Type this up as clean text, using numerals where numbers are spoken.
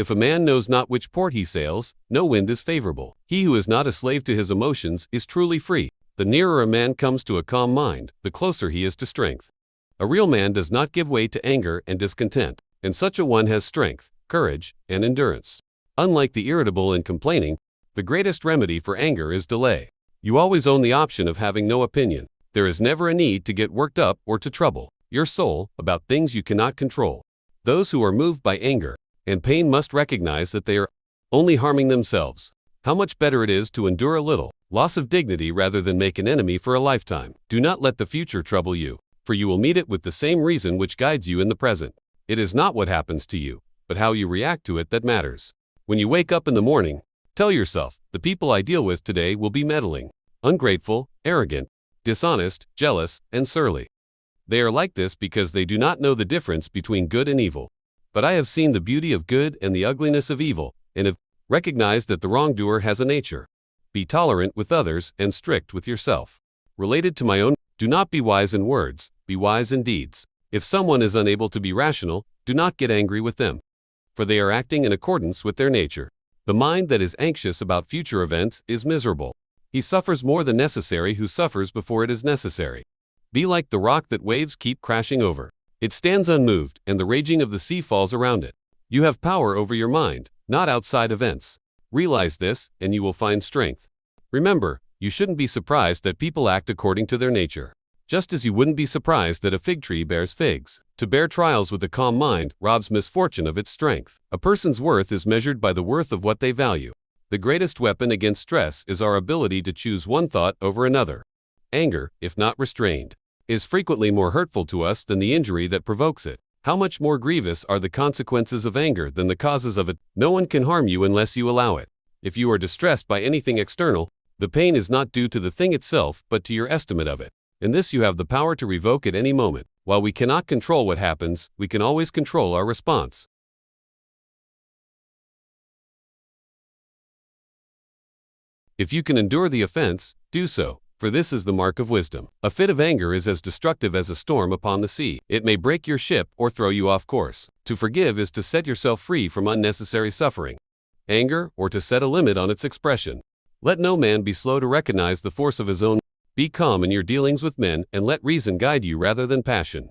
If a man knows not which port he sails, no wind is favorable. He who is not a slave to his emotions is truly free. The nearer a man comes to a calm mind, the closer he is to strength. A real man does not give way to anger and discontent, and such a one has strength, courage, and endurance. Unlike the irritable and complaining, the greatest remedy for anger is delay. You always own the option of having no opinion. There is never a need to get worked up or to trouble your soul about things you cannot control. Those who are moved by anger and pain must recognize that they are only harming themselves. How much better it is to endure a little loss of dignity rather than make an enemy for a lifetime. Do not let the future trouble you, for you will meet it with the same reason which guides you in the present. It is not what happens to you, but how you react to it that matters. When you wake up in the morning, tell yourself, the people I deal with today will be meddling, ungrateful, arrogant, dishonest, jealous, and surly. They are like this because they do not know the difference between good and evil. But I have seen the beauty of good and the ugliness of evil, and have recognized that the wrongdoer has a nature. Be tolerant with others and strict with yourself. Related to my own, do not be wise in words, be wise in deeds. If someone is unable to be rational, do not get angry with them, for they are acting in accordance with their nature. The mind that is anxious about future events is miserable. He suffers more than necessary who suffers before it is necessary. Be like the rock that waves keep crashing over. It stands unmoved, and the raging of the sea falls around it. You have power over your mind, not outside events. Realize this, and you will find strength. Remember, you shouldn't be surprised that people act according to their nature. Just as you wouldn't be surprised that a fig tree bears figs. To bear trials with a calm mind robs misfortune of its strength. A person's worth is measured by the worth of what they value. The greatest weapon against stress is our ability to choose one thought over another. Anger, if not restrained, is frequently more hurtful to us than the injury that provokes it. How much more grievous are the consequences of anger than the causes of it? No one can harm you unless you allow it. If you are distressed by anything external, the pain is not due to the thing itself but to your estimate of it. In this you have the power to revoke at any moment. While we cannot control what happens, we can always control our response. If you can endure the offense, do so, for this is the mark of wisdom. A fit of anger is as destructive as a storm upon the sea. It may break your ship or throw you off course. To forgive is to set yourself free from unnecessary suffering, anger, or to set a limit on its expression. Let no man be slow to recognize the force of his own. Be calm in your dealings with men and let reason guide you rather than passion.